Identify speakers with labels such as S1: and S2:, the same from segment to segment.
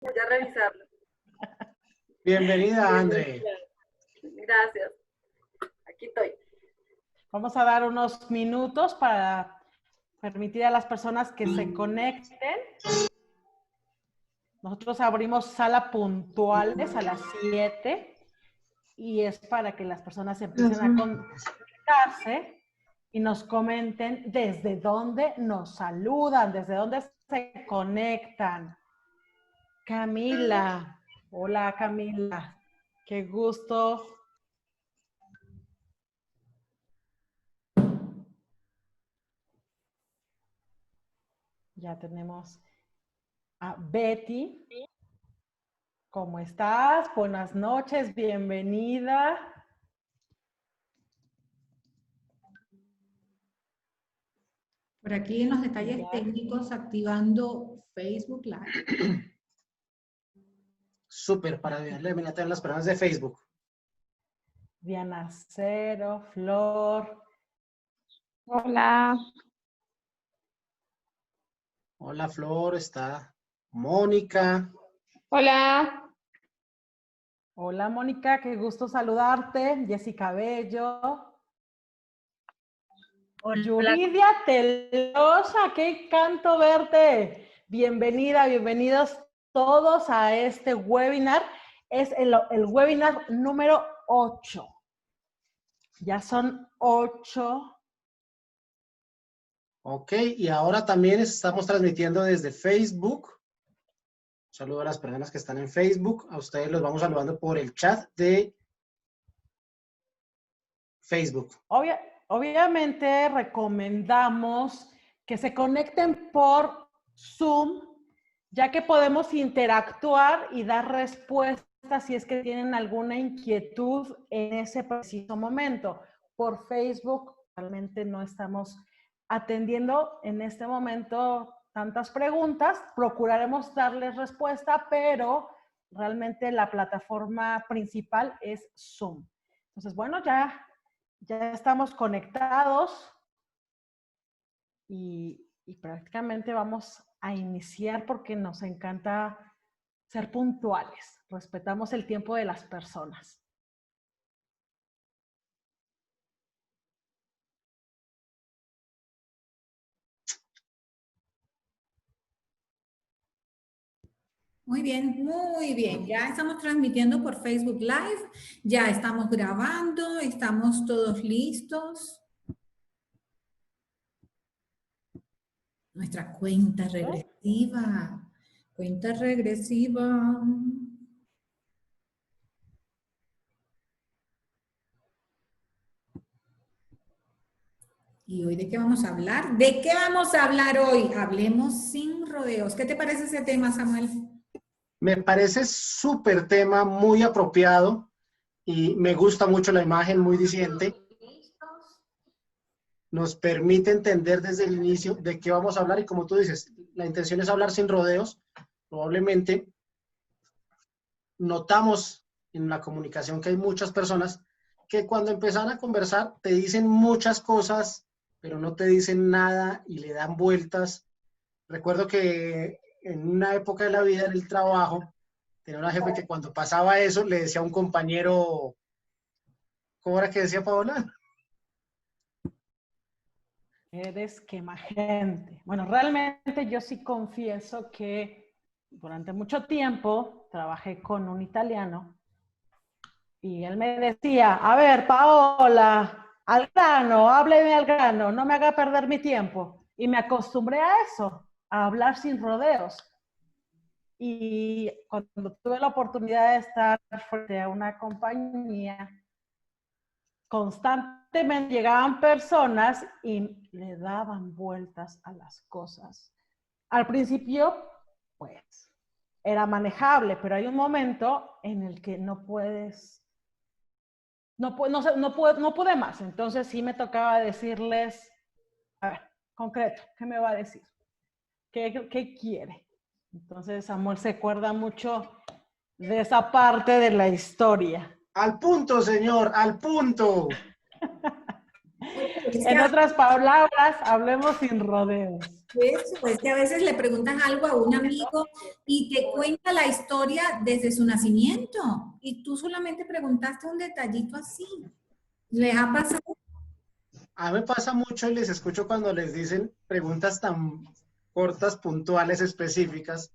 S1: Voy a revisarlo.
S2: Bienvenida, André.
S1: Gracias. Aquí estoy.
S3: Vamos a dar unos minutos para permitir a las personas que se conecten. Nosotros abrimos sala puntuales a las 7 y es para que las personas empiecen a conectarse y nos comenten desde dónde nos saludan, desde dónde se conectan. Camila. Hola, Camila. Qué gusto. Ya tenemos a Betty. ¿Cómo estás? Buenas noches, bienvenida.
S4: Por aquí en los detalles técnicos activando Facebook Live.
S2: Súper, para darle bienvenida a las personas de Facebook.
S3: Diana Cero, Flor.
S5: Hola.
S2: Hola, Flor, está Mónica.
S5: Hola.
S3: Hola, Mónica, qué gusto saludarte. Jessica Bello.
S6: Hola.
S3: Yuridia Telosa, qué encanto verte. Bienvenida, bienvenidos todos a este webinar. Es el webinar número 8. Ya son 8.
S2: Ok, y ahora también estamos transmitiendo desde Facebook. Un saludo a las personas que están en Facebook. A ustedes los vamos saludando por el chat de Facebook.
S3: Obviamente recomendamos que se conecten por Zoom, ya que podemos interactuar y dar respuestas si es que tienen alguna inquietud en ese preciso momento. Por Facebook realmente no estamos atendiendo en este momento tantas preguntas. Procuraremos darles respuesta, pero realmente la plataforma principal es Zoom. Entonces, bueno, ya estamos conectados y prácticamente vamos a iniciar porque nos encanta ser puntuales. Respetamos el tiempo de las personas.
S4: Muy bien, muy bien. Ya estamos transmitiendo por Facebook Live, ya estamos grabando, estamos todos listos. Nuestra cuenta regresiva. Cuenta regresiva. ¿Y hoy de qué vamos a hablar? ¿De qué vamos a hablar hoy? Hablemos sin rodeos. ¿Qué te parece ese tema, Samuel?
S2: Me parece súper tema, muy apropiado y me gusta mucho la imagen, muy diciente. Nos permite entender desde el inicio de qué vamos a hablar y como tú dices, la intención es hablar sin rodeos. Probablemente notamos en la comunicación que hay muchas personas que cuando empiezan a conversar te dicen muchas cosas, pero no te dicen nada y le dan vueltas. Recuerdo que en una época de la vida, en el trabajo, tenía una jefe que cuando pasaba eso le decía a un compañero, ¿cómo era que decía Paola?
S3: Eres quema gente. Bueno, realmente yo sí confieso que durante mucho tiempo trabajé con un italiano y él me decía, a ver, Paola, al grano, hábleme al grano, no me haga perder mi tiempo. Y me acostumbré a eso, a hablar sin rodeos. Y cuando tuve la oportunidad de estar frente a una compañía, constantemente llegaban personas y le daban vueltas a las cosas. Al principio, pues, era manejable, pero hay un momento en el que no puedes, no pude más. Entonces sí me tocaba decirles, a ver, concreto, ¿qué me va a decir? ¿Qué quiere? Entonces Samuel se acuerda mucho de esa parte de la historia.
S2: Al punto, señor, al punto.
S3: En otras palabras, hablemos sin rodeos.
S4: Eso, es que a veces le preguntas algo a un amigo y te cuenta la historia desde su nacimiento y tú solamente preguntaste un detallito así. ¿Les ha pasado?
S2: A mí me pasa mucho y les escucho cuando les dicen preguntas tan cortas, puntuales, específicas,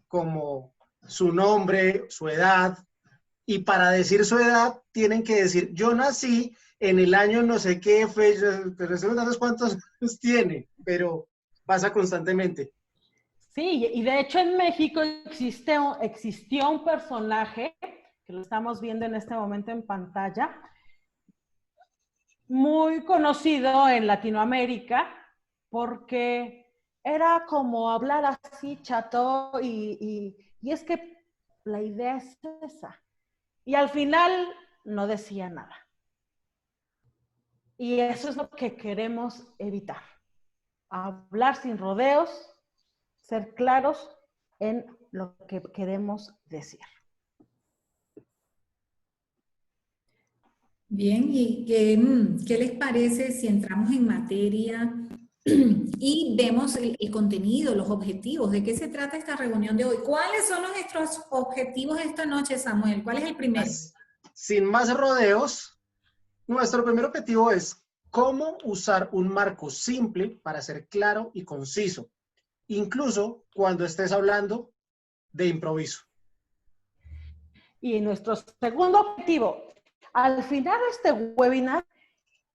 S2: como su nombre, su edad, y para decir su edad tienen que decir, yo nací en el año no sé qué fecha, pero eso no sabes cuántos años tiene, pero pasa constantemente.
S3: Sí, y de hecho en México existió un personaje, que lo estamos viendo en este momento en pantalla, muy conocido en Latinoamérica, porque era como hablar así chato y es que la idea es esa. Y al final no decía nada. Y eso es lo que queremos evitar. Hablar sin rodeos, ser claros en lo que queremos decir.
S4: Bien, ¿y qué les parece si entramos en materia y vemos el contenido, los objetivos? ¿De qué se trata esta reunión de hoy? ¿Cuáles son nuestros objetivos esta noche, Samuel? ¿Cuál es el primero?
S2: Sin más rodeos, nuestro primer objetivo es cómo usar un marco simple para ser claro y conciso, incluso cuando estés hablando de improviso.
S3: Y nuestro segundo objetivo, al final de este webinar,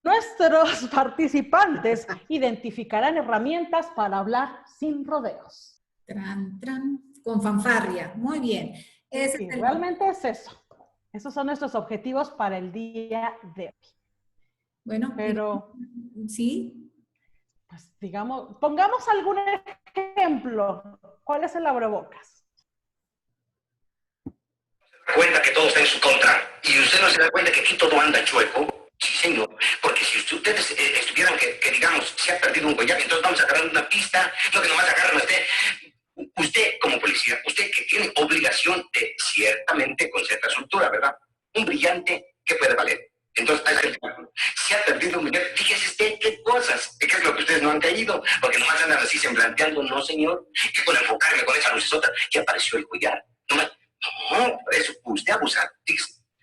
S3: nuestros participantes identificarán herramientas para hablar sin rodeos.
S4: Tran, tran, con fanfarria. Muy bien. Ese
S3: Y
S4: es el...
S3: realmente es eso. Esos son nuestros objetivos para el día de hoy.
S4: Bueno,
S3: Pero,
S4: sí.
S3: pues digamos, pongamos algún ejemplo. ¿Cuál es el abrebocas?
S6: Cuenta que todo está en su contra y usted no se da cuenta que aquí todo anda chueco. Sí, señor, porque si ustedes estuvieran que digamos, se ha perdido un collar, entonces vamos a agarrar una pista, lo que nomás agarran usted como policía, usted que tiene obligación de ciertamente con cierta soltura, ¿verdad? Un brillante que puede valer. Entonces, se ha perdido un collar, fíjese usted qué cosas, qué es lo que ustedes no han caído, porque nomás andan así semblanteando, no señor, que con enfocarme con esa lucesota que apareció el collar, nomás. No, por eso usted abusa.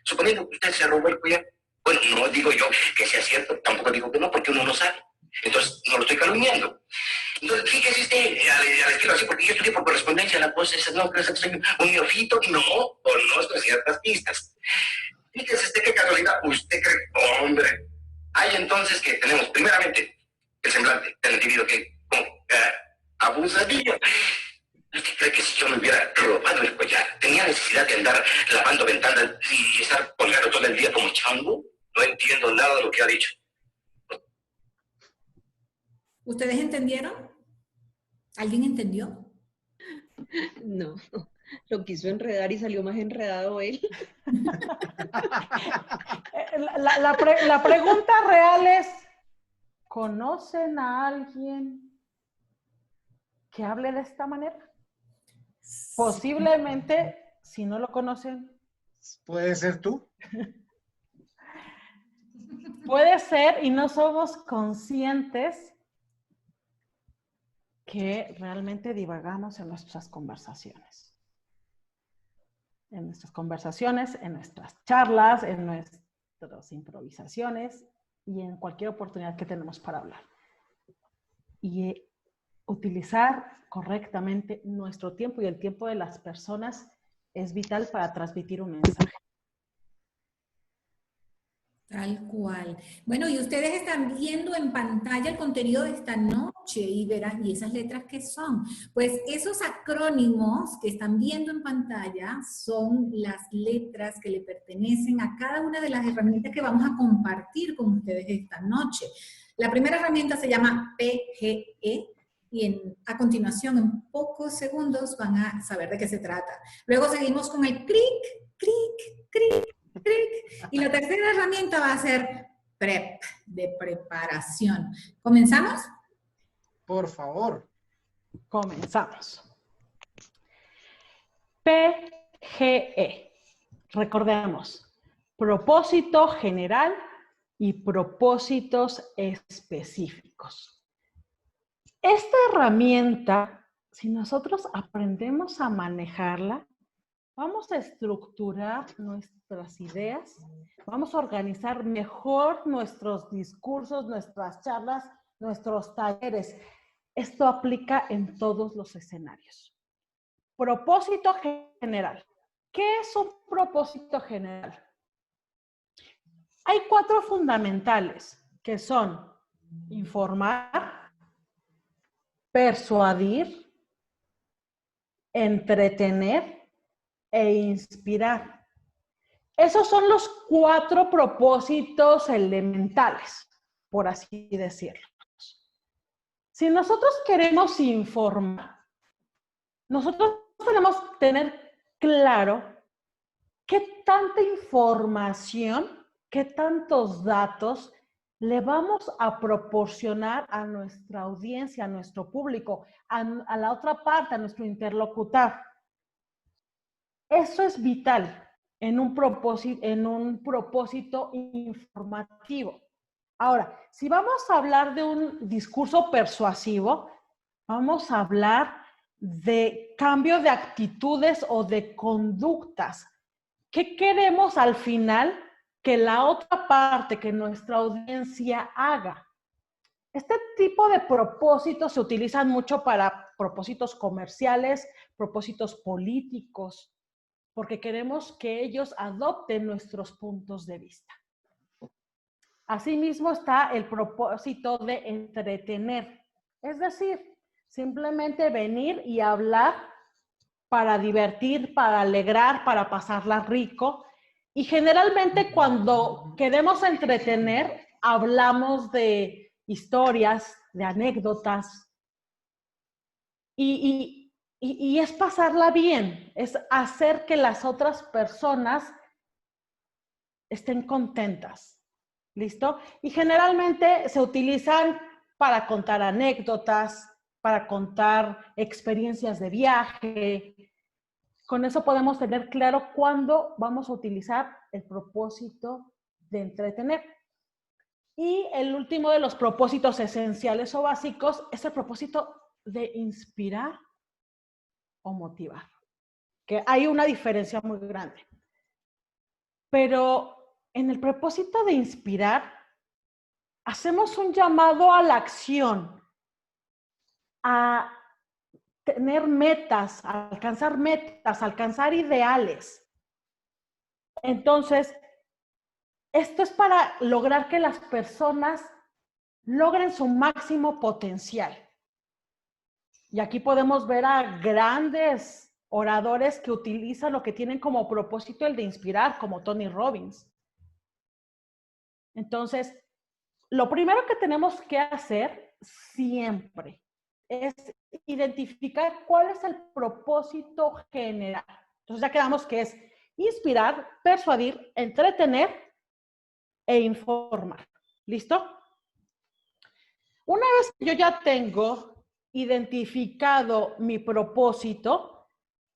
S6: Suponiendo que usted se robó el collar. Bueno, no digo yo que sea cierto, tampoco digo que no, porque uno no sabe. Entonces, no lo estoy calumniando. Entonces, fíjese usted, al estilo así, porque yo estudié por correspondencia, la cosa es, no, que soy un neófito, no, conozco ciertas pistas. Fíjese usted qué casualidad, usted cree, hombre. Hay entonces que tenemos, primeramente, el semblante del individuo que abusadillo. ¿Usted cree que si yo me hubiera robado el collar, tenía necesidad de andar lavando ventanas y estar colgado todo el día como chango? No entiendo nada de lo que ha dicho.
S4: ¿Ustedes entendieron? ¿Alguien entendió?
S7: No, lo quiso enredar y salió más enredado él.
S3: La pregunta real es, ¿conocen a alguien que hable de esta manera? Posiblemente, si no lo conocen,
S2: ¿Puede ser tú?
S3: puede ser y no somos conscientes que realmente divagamos en nuestras conversaciones. En nuestras conversaciones, en nuestras charlas, en nuestras improvisaciones y en cualquier oportunidad que tenemos para hablar. Y utilizar correctamente nuestro tiempo y el tiempo de las personas es vital para transmitir un mensaje.
S4: Tal cual. Bueno, y ustedes están viendo en pantalla el contenido de esta noche y verán, ¿y esas letras qué son? Pues esos acrónimos que están viendo en pantalla son las letras que le pertenecen a cada una de las herramientas que vamos a compartir con ustedes esta noche. La primera herramienta se llama PGE y a continuación, en pocos segundos, van a saber de qué se trata. Luego seguimos con el clic, clic, clic. Y la tercera herramienta va a ser PREP, de preparación. ¿Comenzamos?
S2: Por favor.
S3: Comenzamos. PGE. Recordemos, propósito general y propósitos específicos. Esta herramienta, si nosotros aprendemos a manejarla, vamos a estructurar nuestras ideas, vamos a organizar mejor nuestros discursos, nuestras charlas, nuestros talleres. Esto aplica en todos los escenarios. Propósito general. ¿Qué es un propósito general? Hay 4 fundamentales, que son informar, persuadir, entretener e inspirar. Esos son los 4 propósitos elementales, por así decirlo. Si nosotros queremos informar, nosotros tenemos que tener claro qué tanta información, qué tantos datos le vamos a proporcionar a nuestra audiencia, a nuestro público, a la otra parte, a nuestro interlocutor. Eso es vital en un propósito informativo. Ahora, si vamos a hablar de un discurso persuasivo, vamos a hablar de cambio de actitudes o de conductas. ¿Qué queremos al final que la otra parte, que nuestra audiencia haga? Este tipo de propósitos se utilizan mucho para propósitos comerciales, propósitos políticos, porque queremos que ellos adopten nuestros puntos de vista. Asimismo está el propósito de entretener, es decir, simplemente venir y hablar para divertir, para alegrar, para pasarla rico. Y generalmente cuando queremos entretener, hablamos de historias, de anécdotas, y es pasarla bien, es hacer que las otras personas estén contentas. ¿Listo? Y generalmente se utilizan para contar anécdotas, para contar experiencias de viaje. Con eso podemos tener claro cuándo vamos a utilizar el propósito de entretener. Y el último de los propósitos esenciales o básicos es el propósito de inspirar o motivar, que hay una diferencia muy grande. Pero en el propósito de inspirar, hacemos un llamado a la acción, a tener metas, a alcanzar ideales. Entonces, esto es para lograr que las personas logren su máximo potencial. Y aquí podemos ver a grandes oradores que utilizan lo que tienen como propósito el de inspirar, como Tony Robbins. Entonces, lo primero que tenemos que hacer siempre es identificar cuál es el propósito general. Entonces ya quedamos que es inspirar, persuadir, entretener e informar. ¿Listo? Una vez que yo ya tengo identificado mi propósito,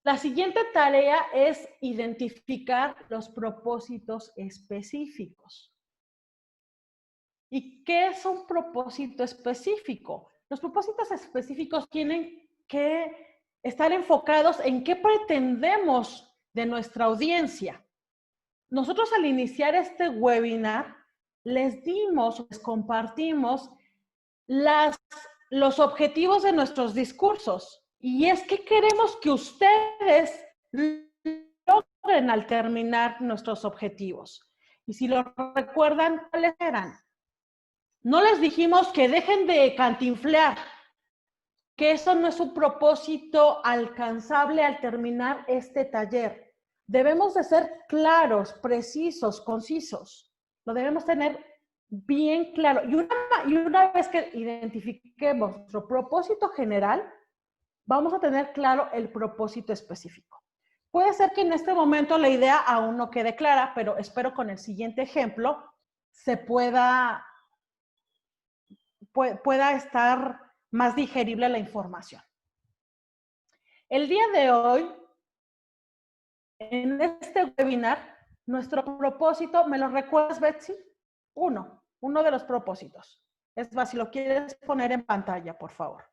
S3: la siguiente tarea es identificar los propósitos específicos. ¿Y qué es un propósito específico? Los propósitos específicos tienen que estar enfocados en qué pretendemos de nuestra audiencia. Nosotros al iniciar este webinar les compartimos los objetivos de nuestros discursos. Y es que queremos que ustedes logren al terminar nuestros objetivos. Y si lo recuerdan, ¿cuáles eran? No les dijimos que dejen de cantinflear, que eso no es un propósito alcanzable al terminar este taller. Debemos de ser claros, precisos, concisos. Lo debemos tener bien claro. Y una vez que identifiquemos nuestro propósito general, vamos a tener claro el propósito específico. Puede ser que en este momento la idea aún no quede clara, pero espero con el siguiente ejemplo se pueda estar más digerible la información. El día de hoy, en este webinar, nuestro propósito, ¿me lo recuerdas, Betsy? Uno de los propósitos. Es más, si lo quieres poner en pantalla, por favor.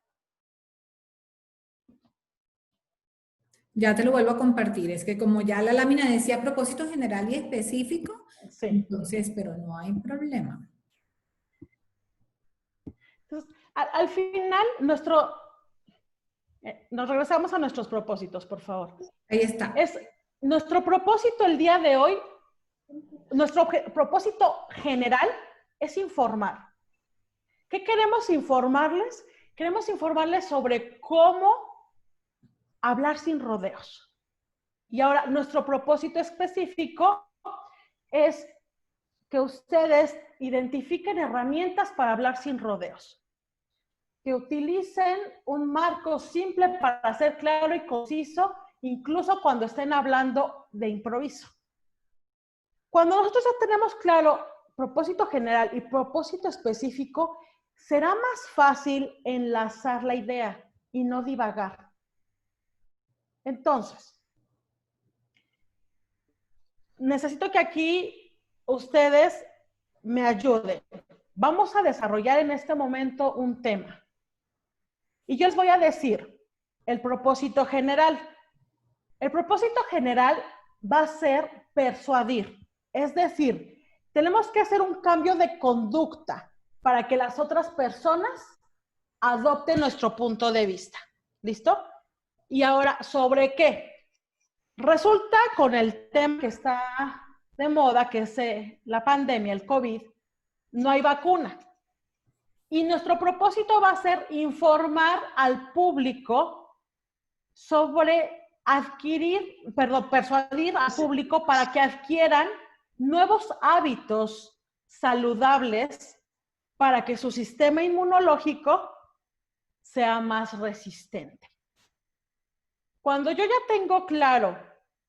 S4: Ya te lo vuelvo a compartir. Es que como ya la lámina decía propósito general y específico,
S3: Sí.
S4: entonces, pero no hay problema.
S3: Entonces, al final, nos regresamos a nuestros propósitos, por favor.
S4: Ahí está.
S3: Nuestro propósito el día de hoy, nuestro propósito general es informar. ¿Qué queremos informarles? Queremos informarles sobre cómo hablar sin rodeos. Y ahora, nuestro propósito específico es que ustedes identifiquen herramientas para hablar sin rodeos. Que utilicen un marco simple para ser claro y conciso, incluso cuando estén hablando de improviso. Cuando nosotros ya tenemos claro propósito general y propósito específico, será más fácil enlazar la idea y no divagar. Entonces, necesito que aquí ustedes me ayuden. Vamos a desarrollar en este momento un tema. Y yo les voy a decir el propósito general. El propósito general va a ser persuadir. Es decir, tenemos que hacer un cambio de conducta para que las otras personas adopten nuestro punto de vista. ¿Listo? Y ahora, ¿sobre qué? Resulta con el tema que está de moda, que es la pandemia, el COVID, no hay vacuna. Y nuestro propósito va a ser informar al público sobre persuadir al público para que adquieran nuevos hábitos saludables para que su sistema inmunológico sea más resistente. Cuando yo ya tengo claro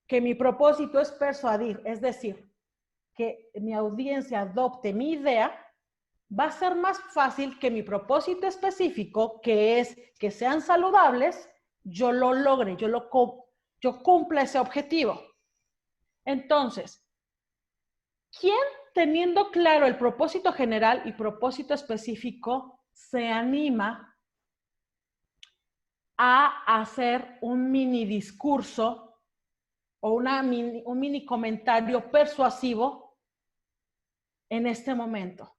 S3: que mi propósito es persuadir, es decir, que mi audiencia adopte mi idea, va a ser más fácil que mi propósito específico, que es que sean saludables, yo lo logre, yo cumpla ese objetivo. Entonces, ¿quién teniendo claro el propósito general y propósito específico se anima a hacer un mini discurso o un mini comentario persuasivo en este momento?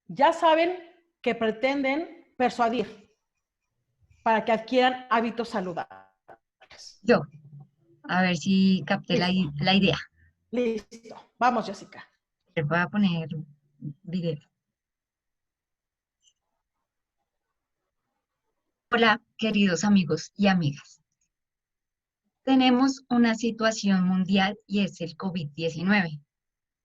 S3: Ya saben que pretenden persuadir para que adquieran hábitos saludables.
S8: Yo, a ver si capté la idea.
S3: Listo. Vamos, Jessica.
S8: Les voy a poner video. Hola, queridos amigos y amigas. Tenemos una situación mundial y es el COVID-19,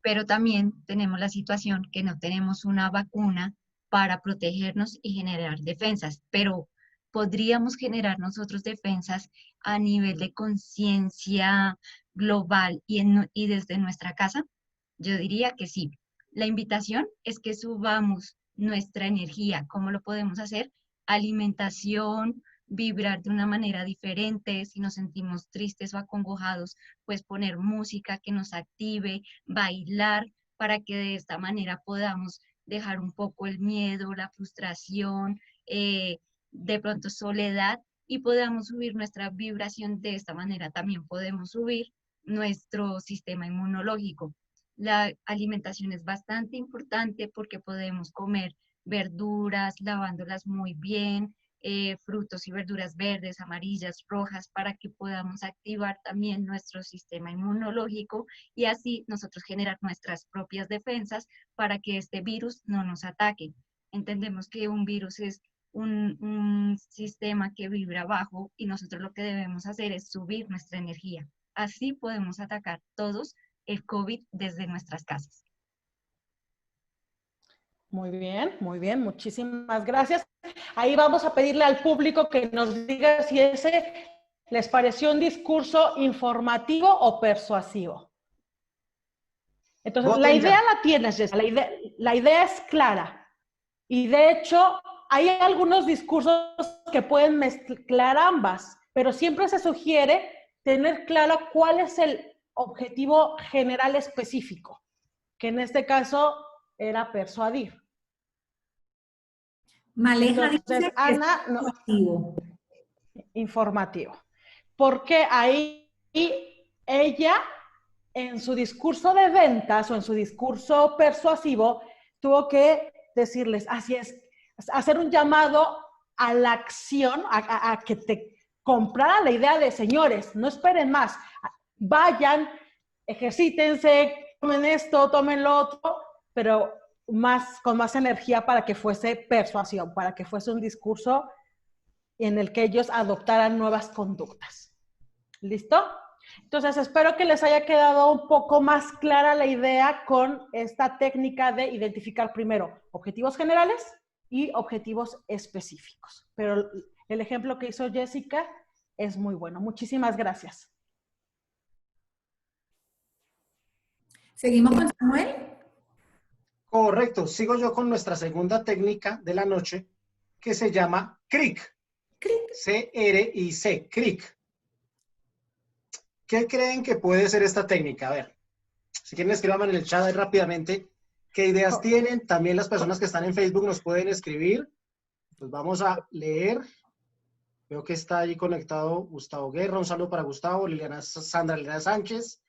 S8: pero también tenemos la situación que no tenemos una vacuna para protegernos y generar defensas, pero ¿podríamos generar nosotros defensas a nivel de conciencia global y desde nuestra casa? Yo diría que sí. La invitación es que subamos nuestra energía. ¿Cómo lo podemos hacer? Alimentación, vibrar de una manera diferente. Si nos sentimos tristes o acongojados, pues poner música que nos active, bailar, para que de esta manera podamos dejar un poco el miedo, la frustración, de pronto soledad, y podamos subir nuestra vibración. De esta manera también podemos subir nuestro sistema inmunológico. La alimentación es bastante importante porque podemos comer verduras, lavándolas muy bien, frutos y verduras verdes, amarillas, rojas, para que podamos activar también nuestro sistema inmunológico y así nosotros generar nuestras propias defensas para que este virus no nos ataque. Entendemos que un virus es un sistema que vibra bajo y nosotros lo que debemos hacer es subir nuestra energía. Así podemos atacar todos el COVID desde nuestras casas.
S3: Muy bien, muchísimas gracias. Ahí vamos a pedirle al público que nos diga si ese les pareció un discurso informativo o persuasivo. Entonces,
S2: Voten
S3: la idea
S2: ya.
S3: la tienes, Jessica, la idea es clara. Y de hecho, hay algunos discursos que pueden mezclar ambas, pero siempre se sugiere tener claro cuál es el objetivo general específico, que en este caso era persuadir.
S4: Maleja
S3: Entonces,
S4: dice que
S3: Ana,
S4: es persuasivo.
S3: informativo. Porque ahí ella, en su discurso de ventas o en su discurso persuasivo, tuvo que decirles, así es, hacer un llamado a la acción, a que te compraran la idea de, señores, no esperen más, vayan, ejercítense, tomen esto, tomen lo otro, pero con más energía para que fuese persuasión, para que fuese un discurso en el que ellos adoptaran nuevas conductas. ¿Listo? Entonces, espero que les haya quedado un poco más clara la idea con esta técnica de identificar primero objetivos generales y objetivos específicos. Pero el ejemplo que hizo Jessica es muy bueno. Muchísimas gracias.
S4: ¿Seguimos con Samuel?
S2: Correcto, sigo yo con nuestra segunda técnica de la noche que se llama CRIC. C-R-I-C, CRIC. ¿Qué creen que puede ser esta técnica? A ver, si quieren escriban en el chat ahí rápidamente qué ideas tienen. También las personas que están en Facebook nos pueden escribir. Pues vamos a leer. Veo que está ahí conectado Gustavo Guerra. Un saludo para Gustavo, Sandra Liliana Sánchez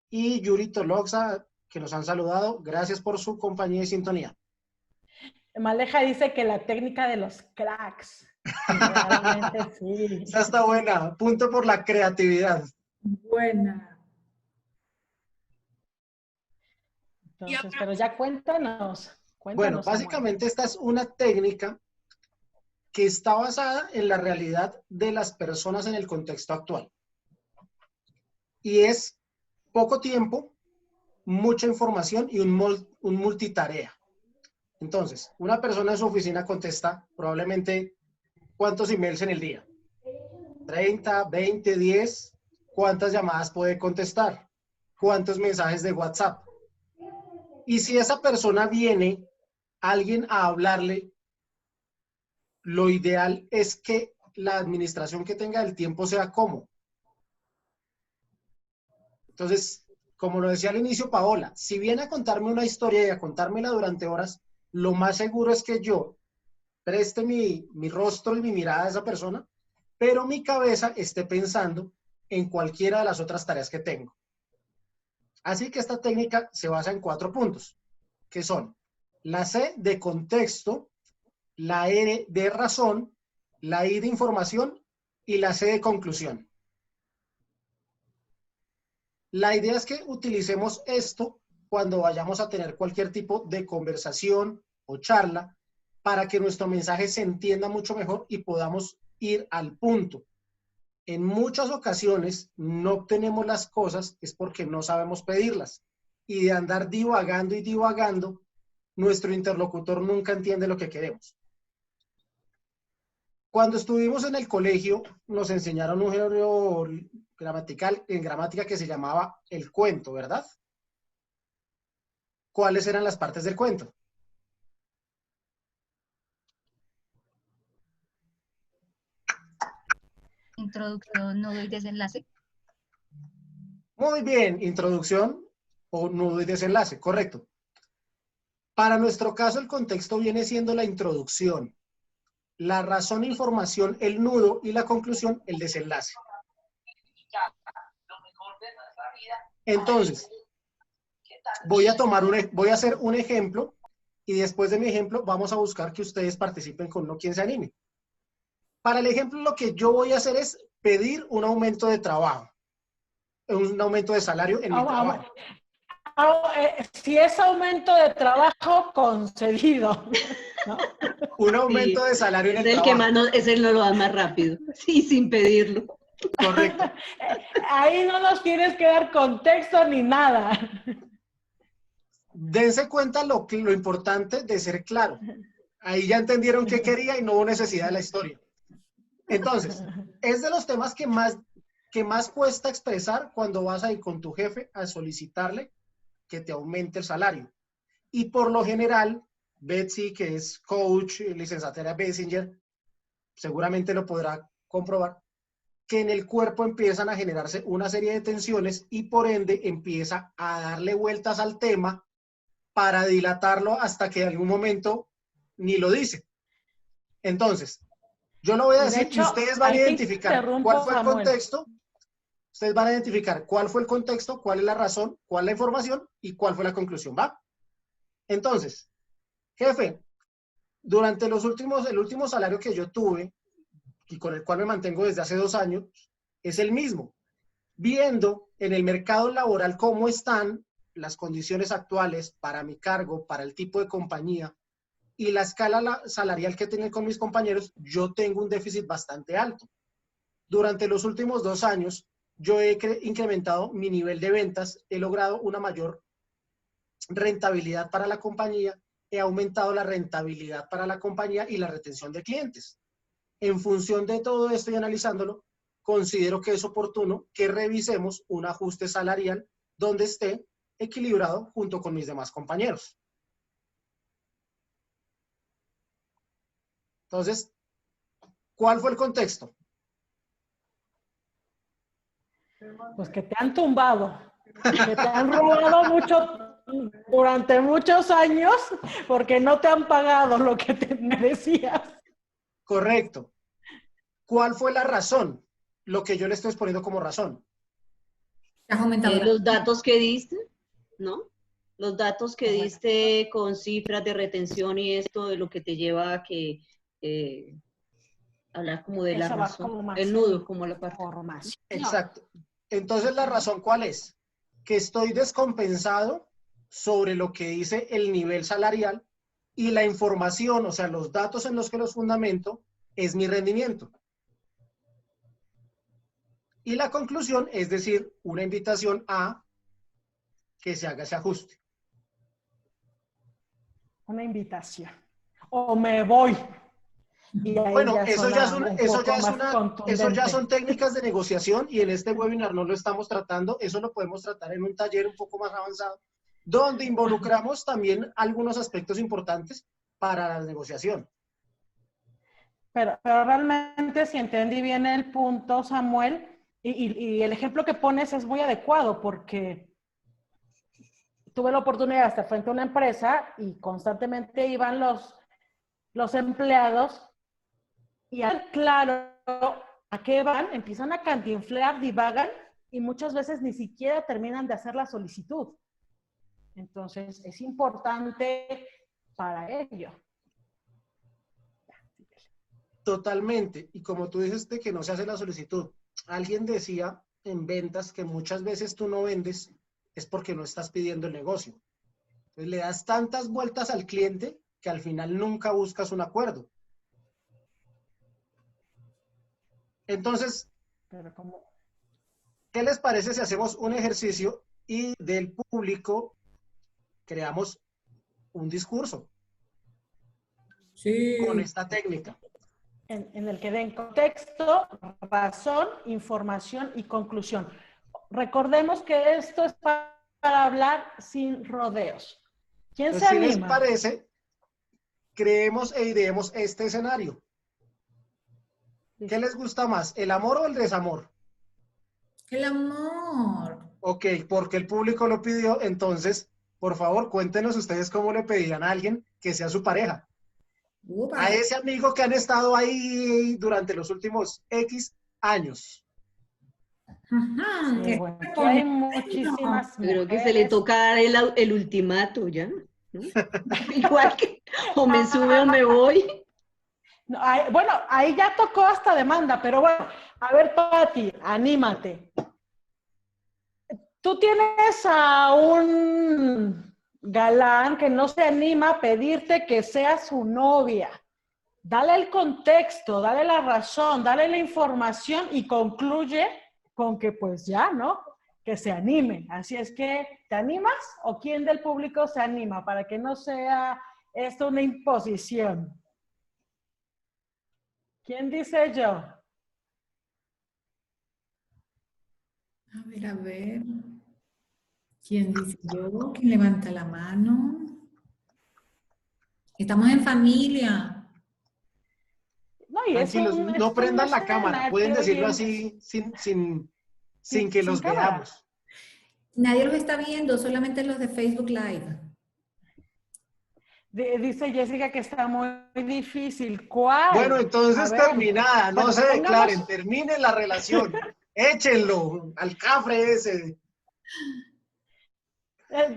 S2: y Yuri Toloxa, que nos han saludado. Gracias por su compañía y sintonía.
S3: Maleja dice que la técnica de los cracks. Realmente sí.
S2: Esa está buena. Punto por la creatividad.
S4: Buena.
S3: Entonces, pero ya cuéntanos.
S2: Bueno, básicamente esta es una técnica que está basada en la realidad de las personas en el contexto actual. Y es poco tiempo, mucha información y un multitarea. Entonces, una persona en su oficina contesta probablemente ¿cuántos emails en el día? 30, 20, 10. ¿Cuántas llamadas puede contestar? ¿Cuántos mensajes de WhatsApp? Y si esa persona viene alguien a hablarle, lo ideal es que la administración que tenga del tiempo sea como. Entonces, como lo decía al inicio Paola, si viene a contarme una historia y a contármela durante horas, lo más seguro es que yo preste mi rostro y mi mirada a esa persona, pero mi cabeza esté pensando en cualquiera de las otras tareas que tengo. Así que esta técnica se basa en 4 puntos, que son la C de contexto, la R de razón, la I de información y la C de conclusión. La idea es que utilicemos esto cuando vayamos a tener cualquier tipo de conversación o charla para que nuestro mensaje se entienda mucho mejor y podamos ir al punto. En muchas ocasiones no obtenemos las cosas es porque no sabemos pedirlas. Y de andar divagando y divagando, nuestro interlocutor nunca entiende lo que queremos. Cuando estuvimos en el colegio, nos enseñaron un género gramatical en gramática que se llamaba el cuento, ¿verdad? ¿Cuáles eran las partes del cuento?
S8: Introducción, nudo y desenlace.
S2: Muy bien, introducción o nudo y desenlace, correcto. Para nuestro caso, el contexto viene siendo la introducción, la razón, información, el nudo y la conclusión, el desenlace. Entonces, voy a hacer un ejemplo y después de mi ejemplo vamos a buscar que ustedes participen con uno quien se anime. Para el ejemplo, lo que yo voy a hacer es pedir un aumento de trabajo, un aumento de salario en mi trabajo.
S3: Si es aumento de trabajo, concedido, ¿no?
S2: Un aumento de salario en el
S7: trabajo. Es el no lo da más rápido, sí, sin pedirlo.
S2: Correcto.
S3: Ahí no nos tienes que dar contexto ni nada.
S2: Dense cuenta lo importante de ser claro. Ahí ya entendieron qué quería y no hubo necesidad de la historia. Entonces, es de los temas que más cuesta expresar cuando vas a ir con tu jefe a solicitarle que te aumente el salario. Y por lo general, Betsy, que es coach, licenciatura Bessinger, seguramente lo podrá comprobar, que en el cuerpo empiezan a generarse una serie de tensiones y por ende empieza a darle vueltas al tema para dilatarlo hasta que en algún momento ni lo dice. Entonces, Yo lo voy a
S3: De
S2: decir
S3: hecho,
S2: y ustedes van a
S3: ahí te
S2: identificar
S3: interrumpo,
S2: cuál fue el
S3: Samuel.
S2: contexto. Ustedes van a identificar cuál fue el contexto, cuál es la razón, cuál es la información y cuál fue la conclusión, ¿va? Entonces, jefe, durante el último salario que yo tuve y con el cual me mantengo desde hace 2 años, es el mismo. Viendo en el mercado laboral cómo están las condiciones actuales para mi cargo, para el tipo de compañía y la escala salarial que tengo con mis compañeros, yo tengo un déficit bastante alto. Durante los últimos 2 años, yo he incrementado mi nivel de ventas, he logrado una mayor rentabilidad para la compañía, he aumentado la rentabilidad para la compañía y la retención de clientes. En función de todo esto y analizándolo, considero que es oportuno que revisemos un ajuste salarial donde esté equilibrado junto con mis demás compañeros. Entonces, ¿cuál fue el contexto?
S3: Pues que te han tumbado, que te han robado mucho durante muchos años porque no te han pagado lo que te merecías.
S2: Correcto. ¿Cuál fue la razón? Lo que yo le estoy exponiendo como razón.
S4: Has aumentado
S7: Los datos que diste, ¿no? Los datos que
S3: Correcto.
S7: diste con cifras de retención y esto de lo que te lleva a que hablar como de la
S3: Esa va
S7: razón,
S3: como más
S7: el nudo, como la parte.
S3: información.
S2: Exacto. Entonces, ¿la razón cuál es? Que estoy descompensado sobre lo que dice el nivel salarial y la información, o sea, los datos en los que los fundamento, es mi rendimiento. Y la conclusión es decir, una invitación a que se haga ese ajuste.
S3: Una invitación. O me voy. Y ahí
S2: Bueno,
S3: ya
S2: eso ya son
S3: contundente.
S2: técnicas de negociación y en este webinar no lo estamos tratando, eso lo podemos tratar en un taller un poco más avanzado, donde involucramos también algunos aspectos importantes para la negociación.
S3: Pero realmente, si entendí bien el punto, Samuel, y el ejemplo que pones es muy adecuado porque tuve la oportunidad de estar frente a una empresa y constantemente iban los empleados y claro a qué van, empiezan a cantinflear, divagan y muchas veces ni siquiera terminan de hacer la solicitud. Entonces, es importante para ello.
S2: Totalmente. Y como tú dices de que no se hace la solicitud, alguien decía en ventas que muchas veces tú no vendes es porque no estás pidiendo el negocio. Entonces le das tantas vueltas al cliente que al final nunca buscas un acuerdo. Entonces, ¿qué les parece si hacemos un ejercicio y del público creamos un discurso con esta técnica?
S3: En el que den contexto, razón, información y conclusión. Recordemos que esto es para hablar sin rodeos. ¿Quién se
S2: Entonces, si les
S3: anima?
S2: parece, creemos e ideemos este escenario. ¿Qué les gusta más, el amor o el desamor?
S4: El amor.
S2: Ok, porque el público lo pidió, entonces, por favor, cuéntenos ustedes cómo le pedirían a alguien que sea su pareja. A ese amigo que han estado ahí durante los últimos X años.
S4: Ajá,
S3: Sí, bueno, aquí hay muchísimas
S7: Creo que se le
S3: mujeres.
S7: toca dar el ultimato ya, ¿no? Igual que o me sube o me voy.
S3: No, bueno, ahí ya tocó hasta demanda, pero bueno, a ver, Pati, anímate. Tú tienes a un galán que no se anima a pedirte que seas su novia. Dale el contexto, dale la razón, dale la información y concluye con que pues ya, ¿no? Que se anime. Así es que, ¿te animas o quién del público se anima para que no sea esto una imposición? ¿Quién dice yo?
S4: A ver. ¿Quién dice yo? ¿Quién levanta la mano? Estamos en familia.
S3: No, y
S2: Tranquilos, no prendan la cámara, pueden decirlo así sin que los
S3: cámara.
S2: veamos.
S4: Nadie los está viendo, solamente los de Facebook Live.
S3: Dice Jessica que está muy difícil. ¿Cuál?
S2: Bueno, entonces
S3: A ver,
S2: terminada, no
S3: bueno,
S2: se
S3: pongamos-
S2: declaren, terminen la relación. Échenlo al cafre ese.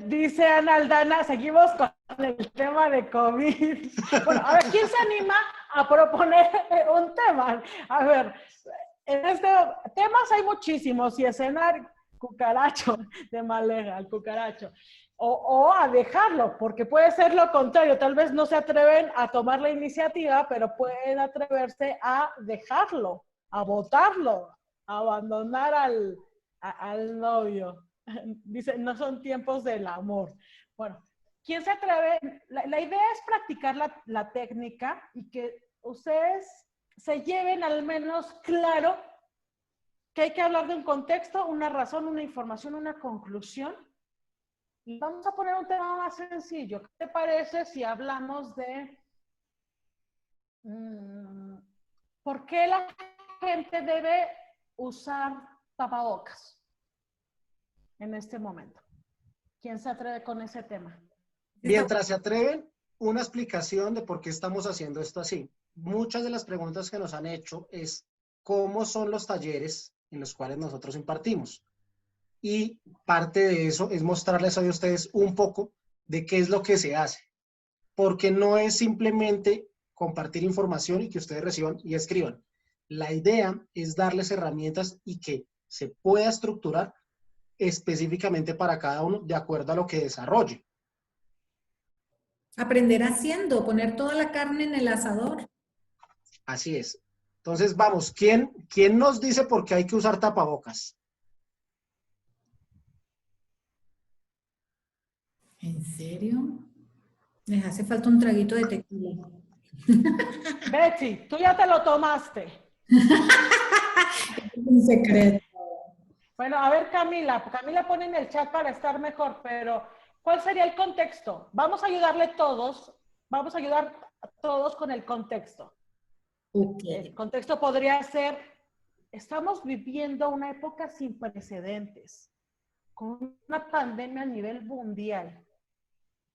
S3: Dice Ana Aldana, seguimos con el tema de COVID. Bueno, a ver, ¿quién se anima a proponer un tema? A ver, en este temas hay muchísimos, y escenar cucaracho, de Maleja, el cucaracho, o a dejarlo, porque puede ser lo contrario, tal vez no se atreven a tomar la iniciativa, pero pueden atreverse a dejarlo, a votarlo, a abandonar al novio. Dice, no son tiempos del amor. Bueno, ¿quién se atreve? La idea es practicar la técnica y que ustedes se lleven al menos claro que hay que hablar de un contexto, una razón, una información, una conclusión. Y vamos a poner un tema más sencillo. ¿Qué te parece si hablamos de por qué la gente debe usar tapabocas en este momento? ¿Quién se atreve con ese tema?
S2: Mientras se atreven, una explicación de por qué estamos haciendo esto así. Muchas de las preguntas que nos han hecho es cómo son los talleres en los cuales nosotros impartimos. Y parte de eso es mostrarles hoy a ustedes un poco de qué es lo que se hace. Porque no es simplemente compartir información y que ustedes reciban y escriban. La idea es darles herramientas y que se pueda estructurar específicamente para cada uno de acuerdo a lo que desarrolle.
S4: Aprender haciendo, poner toda la carne en el asador.
S2: Así es. Entonces, vamos, ¿quién nos dice por qué hay que usar tapabocas?
S4: ¿En serio? Les hace falta un traguito de tequila.
S3: Betsy, tú ya te lo tomaste.
S4: Es un secreto.
S3: Bueno, a ver, Camila pone en el chat para estar mejor, pero ¿cuál sería el contexto? Vamos a ayudar a todos con el contexto.
S4: Okay.
S3: El contexto podría ser, estamos viviendo una época sin precedentes, con una pandemia a nivel mundial,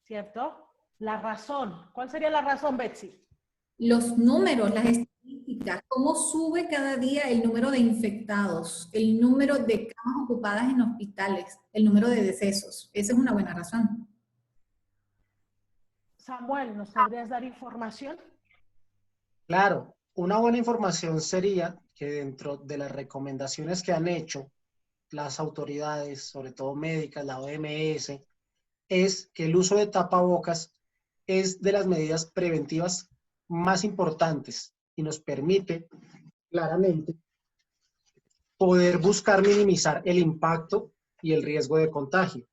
S3: ¿cierto? La razón, ¿cuál sería la razón, Betsy?
S4: Los números, las estadísticas, cómo sube cada día el número de infectados, el número de camas ocupadas en hospitales, el número de decesos. Esa es una buena razón.
S3: Samuel, ¿nos podrías dar información?
S2: Claro, una buena información sería que dentro de las recomendaciones que han hecho las autoridades, sobre todo médicas, la OMS, es que el uso de tapabocas es de las medidas preventivas más importantes y nos permite claramente poder buscar minimizar el impacto y el riesgo de contagio.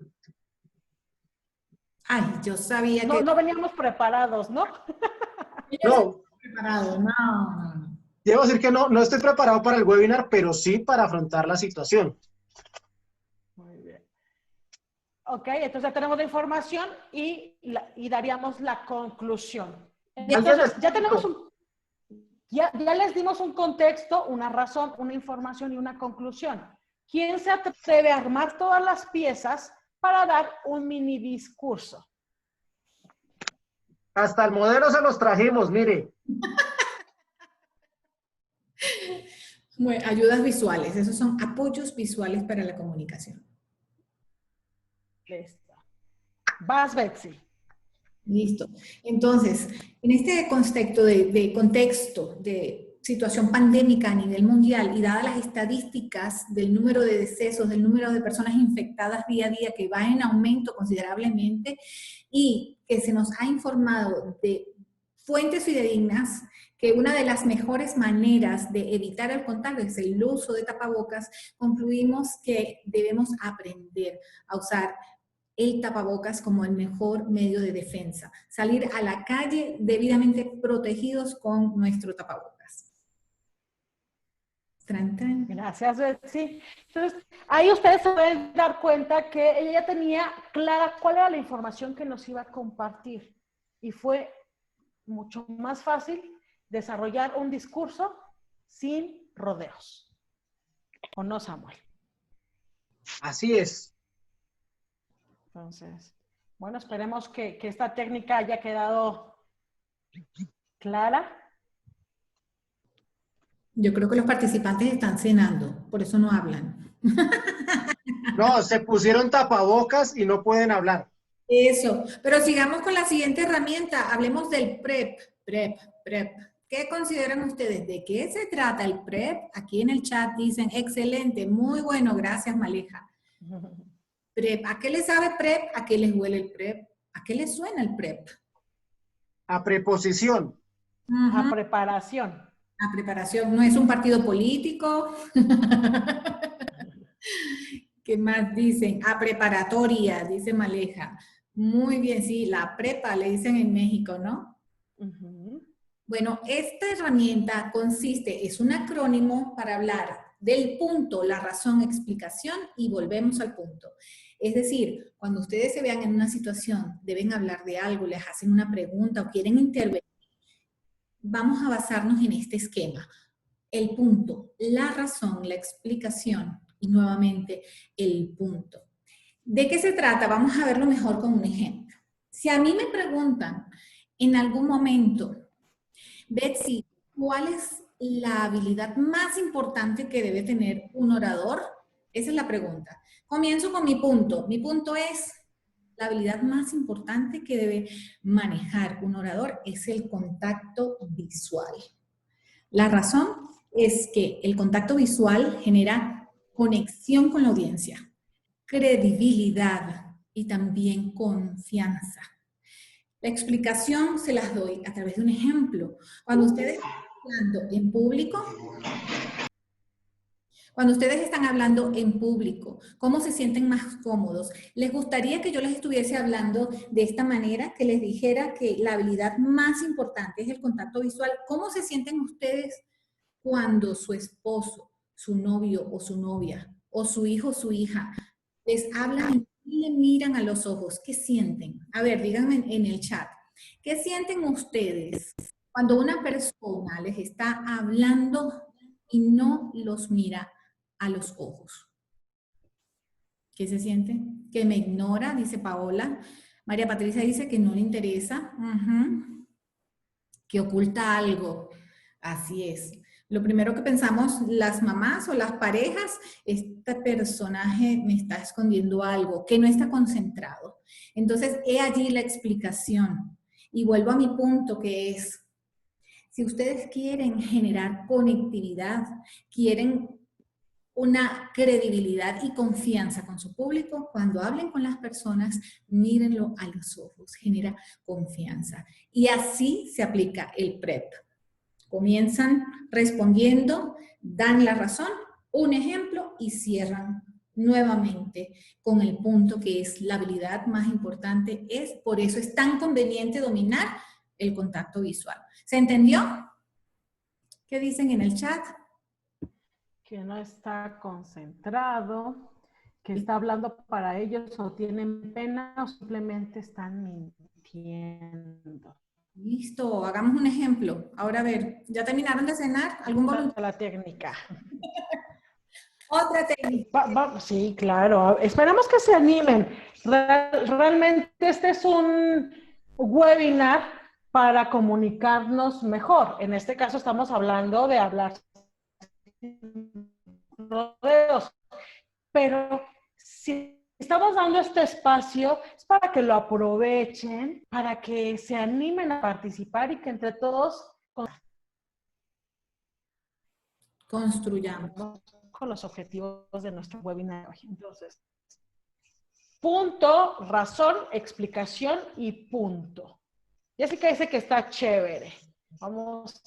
S4: Ay, yo sabía
S3: No,
S4: que...
S3: no veníamos preparados, ¿no?
S2: No,
S4: Preparado, no.
S2: debo decir que no estoy preparado para el webinar, pero sí para afrontar la situación.
S3: Muy bien. Ok, entonces ya tenemos la información y daríamos la conclusión. Entonces, ya les dimos un contexto, una razón, una información y una conclusión. ¿Quién se atreve a armar todas las piezas para dar un mini discurso?
S2: Hasta el modelo se los trajimos, mire.
S4: Bueno, ayudas visuales, esos son apoyos visuales para la comunicación.
S3: Listo. Vas, Betsy.
S4: Listo. Entonces, en este contexto de situación pandémica a nivel mundial y dadas las estadísticas del número de decesos, del número de personas infectadas día a día que va en aumento considerablemente y que se nos ha informado de fuentes fidedignas que una de las mejores maneras de evitar el contagio es el uso de tapabocas, concluimos que debemos aprender a usar el tapabocas como el mejor medio de defensa. Salir a la calle debidamente protegidos con nuestro tapabocas. Tran, tran.
S3: Gracias, Betsy. Entonces, ahí ustedes se pueden dar cuenta que ella ya tenía clara cuál era la información que nos iba a compartir. Y fue mucho más fácil desarrollar un discurso sin rodeos. ¿O no, Samuel?
S2: Así es.
S3: Entonces, Bueno, esperemos que esta técnica haya quedado clara.
S4: Yo creo que los participantes están cenando, por eso no hablan.
S2: No, se pusieron tapabocas y no pueden hablar.
S4: Eso, pero sigamos con la siguiente herramienta. Hablemos del PrEP. PrEP. ¿Qué consideran ustedes? ¿De qué se trata el PrEP? Aquí en el chat dicen, excelente, muy bueno, gracias Maleja. PrEP. ¿A qué les sabe PrEP? ¿A qué les huele el PrEP? ¿A qué les suena el PrEP?
S2: A preposición.
S3: A preparación.
S4: A preparación. No es un partido político. ¿Qué más dicen? A preparatoria, dice Maleja. Muy bien, sí, la prepa le dicen en México, ¿no? Bueno, esta herramienta consiste, es un acrónimo para hablar del punto, la razón, explicación y volvemos al punto. Es decir, cuando ustedes se vean en una situación, deben hablar de algo, les hacen una pregunta o quieren intervenir, vamos a basarnos en este esquema. El punto, la razón, la explicación y nuevamente el punto. ¿De qué se trata? Vamos a verlo mejor con un ejemplo. Si a mí me preguntan en algún momento, Betsy, ¿cuál es la habilidad más importante que debe tener un orador? Esa es la pregunta. Comienzo con mi punto. Mi punto es, la habilidad más importante que debe manejar un orador es el contacto visual. La razón es que el contacto visual genera conexión con la audiencia, credibilidad y también confianza. La explicación se las doy a través de un ejemplo. Cuando ustedes están hablando en público, ¿cómo se sienten más cómodos? ¿Les gustaría que yo les estuviese hablando de esta manera, que les dijera que la habilidad más importante es el contacto visual? ¿Cómo se sienten ustedes cuando su esposo, su novio o su novia, o su hijo o su hija, les hablan y le miran a los ojos? ¿Qué sienten? A ver, díganme en el chat. ¿Qué sienten ustedes cuando una persona les está hablando y no los mira a los ojos? ¿Qué se siente? Que me ignora, dice Paola. María Patricia dice que no le interesa. Que oculta algo. Así es. Lo primero que pensamos las mamás o las parejas, este personaje me está escondiendo algo, que no está concentrado. Entonces, he allí la explicación. Y vuelvo a mi punto, que es, si ustedes quieren generar conectividad, quieren una credibilidad y confianza con su público, cuando hablen con las personas, mírenlo a los ojos, genera confianza. Y así se aplica el PrEP. Comienzan respondiendo, dan la razón, un ejemplo y cierran nuevamente con el punto que es la habilidad más importante. Por eso es tan conveniente dominar el contacto visual. ¿Se entendió? ¿Qué dicen en el chat?
S3: Que no está concentrado, que está hablando para ellos o tienen pena o simplemente están mintiendo.
S4: Listo, hagamos un ejemplo. Ahora a ver, ¿ya terminaron de cenar? ¿Algún voluntario?
S3: La técnica.
S4: Otra técnica.
S3: Sí, claro. Esperamos que se animen. Realmente este es un webinar para comunicarnos mejor. En este caso estamos hablando de hablar rodeos. Pero si estamos dando este espacio, es para que lo aprovechen, para que se animen a participar y que entre todos
S4: construyamos
S3: con los objetivos de nuestro webinar hoy. Entonces, punto, razón, explicación y punto. Jessica dice que está chévere. Vamos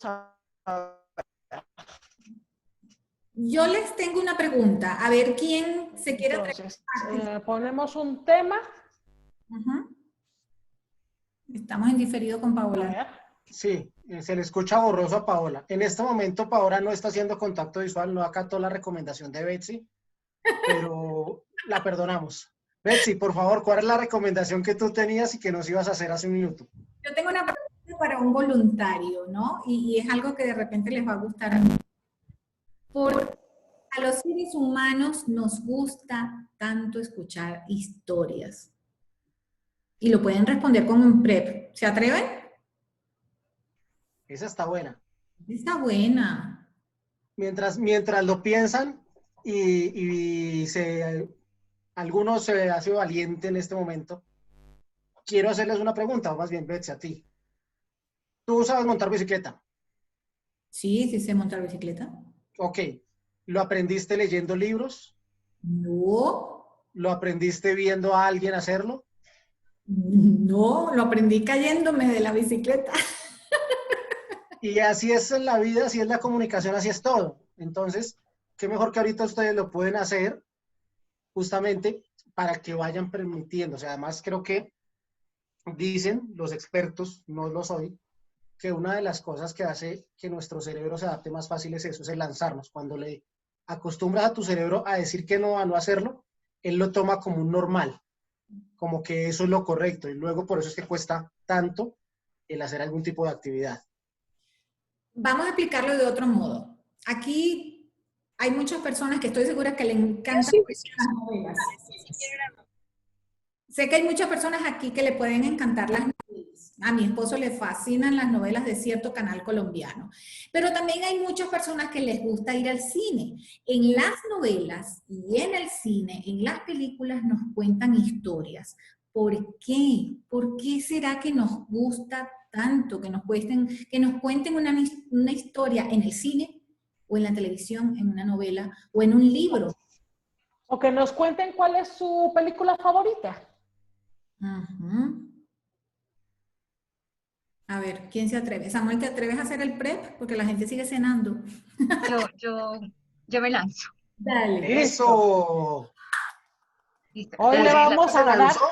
S3: a ver.
S4: Yo les tengo una pregunta. A ver, ¿quién se quiere
S3: Entonces, ponemos un tema.
S4: Estamos en diferido con Paola.
S2: Sí, se le escucha borroso a Paola. En este momento Paola no está haciendo contacto visual, no acató la recomendación de Betsy, pero la perdonamos. Betsy, por favor, ¿cuál es la recomendación que tú tenías y que nos ibas a hacer hace un minuto?
S4: Yo tengo una pregunta para un voluntario, ¿no? Y es algo que de repente les va a gustar a mí. A los seres humanos nos gusta tanto escuchar historias. Y lo pueden responder con un prep. ¿Se atreven?
S2: Esa está buena.
S4: Está buena.
S2: Mientras lo piensan algunos se hace valiente en este momento, quiero hacerles una pregunta, o más bien, Betsy, a ti. ¿Tú sabes montar bicicleta?
S4: Sí, sí sé montar bicicleta.
S2: Ok. ¿Lo aprendiste leyendo libros?
S4: No,
S2: ¿Lo aprendiste viendo a alguien hacerlo?
S4: no, lo aprendí cayéndome de la bicicleta.
S2: Y así es en la vida, así es la comunicación, así es todo. Entonces, qué mejor que ahorita ustedes lo pueden hacer justamente para que vayan permitiendo. O sea, además creo que dicen los expertos, no lo soy, que una de las cosas que hace que nuestro cerebro se adapte más fácil es eso, es el lanzarnos. Cuando le acostumbras a tu cerebro a decir que no, a no hacerlo, él lo toma como un normal, como que eso es lo correcto. Y luego por eso es que cuesta tanto el hacer algún tipo de actividad.
S4: Vamos a explicarlo de otro modo. Aquí hay muchas personas que estoy segura que le encantan las novelas. Sé que hay muchas personas aquí que le pueden encantar las novelas. A mi esposo le fascinan las novelas de cierto canal colombiano. Pero también hay muchas personas que les gusta ir al cine. En las novelas y en el cine, en las películas nos cuentan historias. ¿Por qué? ¿Por qué será que nos gusta tanto que nos cuenten una historia en el cine o en la televisión, en una novela o en un libro?
S3: O que nos cuenten cuál es su película favorita.
S4: Ujú. A ver, ¿quién se atreve? Samuel, ¿te atreves a hacer el prep? Porque la gente sigue cenando.
S8: Yo me lanzo.
S4: Dale.
S2: ¡Eso!
S8: Listo.
S3: Hoy
S2: Como
S3: le
S8: Entonces,
S3: vamos
S2: se
S3: a dar.
S2: lanzó,